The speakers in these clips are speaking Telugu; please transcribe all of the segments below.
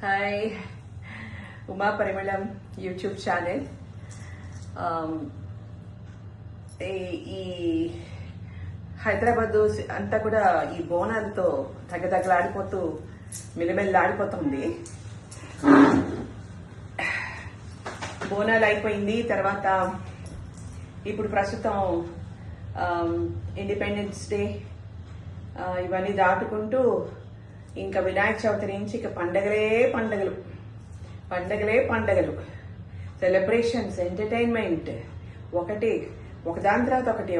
హాయ్, ఉమా పరిమళం యూట్యూబ్ ఛానల్. ఈ హైదరాబాద్ అంతా కూడా ఈ బోనాలతో తగ్గలాడిపోతూ మిలమిల్లాడిపోతుంది. బోనాలు అయిపోయింది. తర్వాత ఇప్పుడు ప్రస్తుతం ఇండిపెండెన్స్ డే ఇవన్నీ దాటుకుంటూ ఇంకా వినాయక చవితి నుంచి ఇక పండగలే సెలబ్రేషన్స్, ఎంటర్టైన్మెంట్, ఒకదాని తర్వాత ఒకటి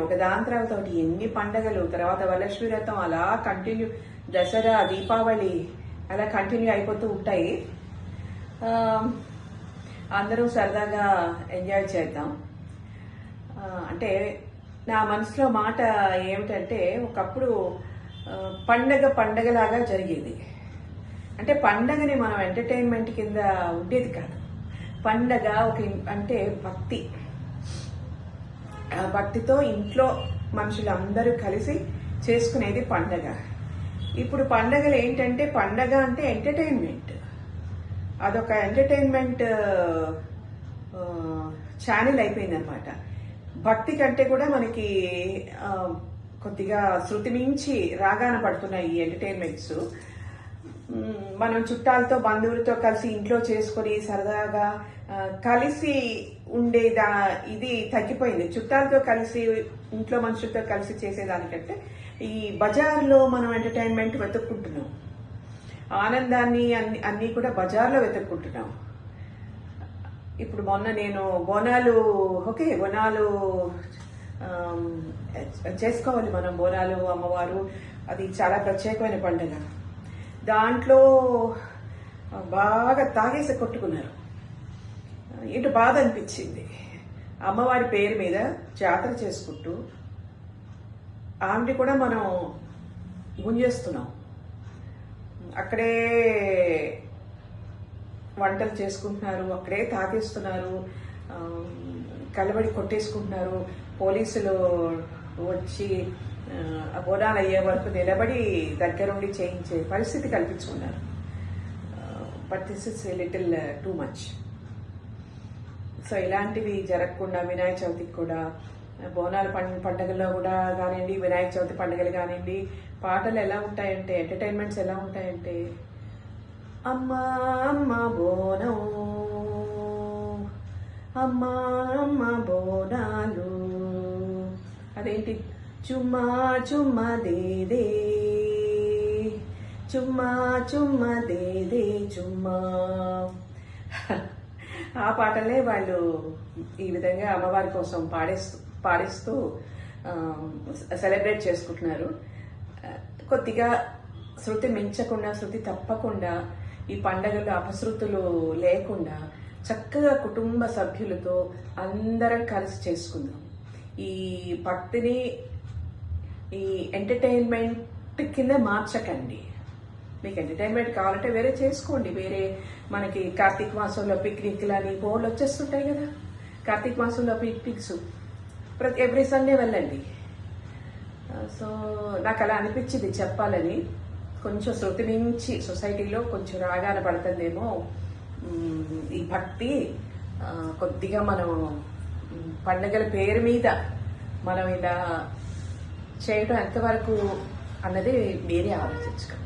ఎన్ని పండగలు. తర్వాత వరలక్ష్మి వ్రతం అలా కంటిన్యూ, దసరా, దీపావళి అలా కంటిన్యూ అయిపోతూ ఉంటాయి. అందరూ సరదాగా ఎంజాయ్ చేద్దాం. అంటే నా మనసులో మాట ఏమిటంటే, ఒకప్పుడు పండగలాగా జరిగేది. అంటే పండగని మనం ఎంటర్టైన్మెంట్ కింద ఉండేది కాదు. పండగ అంటే భక్తితో ఇంట్లో మనుషులందరూ కలిసి చేసుకునేది పండగ. ఇప్పుడు పండగలు ఏంటంటే, పండగ అంటే ఎంటర్టైన్మెంట్. అదొక ఎంటర్టైన్మెంట్ ఛానల్ అయిపోయింది అనమాట. భక్తి కంటే కూడా మనకి కొద్దిగా శృతి మించి రాగాన పడుతున్నాయి ఈ ఎంటర్టైన్మెంట్స్. మనం చుట్టాలతో, బంధువులతో కలిసి ఇంట్లో చేసుకొని సరదాగా కలిసి ఉండేదా ఇది తగ్గిపోయింది. చుట్టాలతో కలిసి, ఇంట్లో మనుషులతో కలిసి చేసేదానికంటే ఈ బజార్లో మనం ఎంటర్టైన్మెంట్ వెతుక్కుంటున్నాం. ఆనందాన్ని అన్నీ కూడా బజార్లో వెతుక్కుంటున్నాం. ఇప్పుడు మొన్న నేను బోనాలు చేసుకోవాలి. మనం బోనాలు, అమ్మవారు, అది చాలా ప్రత్యేకమైన పండుగ. దాంట్లో బాగా తాగేసి కొట్టుకున్నారు. ఇటు బాధ అనిపించింది. అమ్మవారి పేరు మీద జాతర చేసుకుంటూ ఆమె కూడా మనం గుంజేస్తున్నాం. అక్కడే వంటలు చేసుకుంటున్నారు, అక్కడే తాగేస్తున్నారు, కలబడి కొట్టేసుకుంటున్నారు. పోలీసులు వచ్చి బోనాలు అయ్యే వరకు నిలబడి దగ్గరుండి చేయించే పరిస్థితి కల్పించుకున్నారు. But this is little too much. So ఇలాంటివి జరగకుండా వినాయక చవితికి కూడా, బోనాల పండుగల్లో కూడా కానివ్వండి, వినాయక చవితి పండుగలు కానివ్వండి, పాటలు ఎలా ఉంటాయంటే, ఎంటర్టైన్మెంట్స్ ఎలా ఉంటాయంటే, అమ్మా అమ్మ బోనం, అమ్మా అమ్మ బోనాలు, అదేంటి చుమ్మా చుమ్మా దేదే, చుమ్మా చుమ్మా దేదే చుమ్మా. ఆ పాటలే వాళ్ళు ఈ విధంగా అమ్మవారి కోసం పాడిస్తూ సెలబ్రేట్ చేసుకుంటున్నారు. కొద్దిగా శృతి మించకుండా, శృతి తప్పకుండా, ఈ పండగలు అపశృతులు లేకుండా చక్కగా కుటుంబ సభ్యులతో అందరం కలిసి చేసుకుందాం. ఈ భక్తిని ఈ ఎంటర్టైన్మెంట్ కింద మార్చకండి. మీకు ఎంటర్టైన్మెంట్ కావాలంటే వేరే చేసుకోండి. వేరే మనకి కార్తీక మాసంలో పిక్నిక్లు అని బోర్లు వచ్చేస్తుంటాయి కదా. కార్తీక మాసంలో పిక్నిక్స్ ఎవ్రీ సండే వెళ్ళండి. సో నాకు అలా అనిపించింది చెప్పాలని. కొంచెం శృతి మించి సొసైటీలో కొంచెం రాగాన పడుతుందేమో ఈ భక్తి. కొద్దిగా మనం పండగల పేరు మీద మనం ఇలా చేయడం ఎంతవరకు అన్నది మీరే ఆలోచించుకోండి.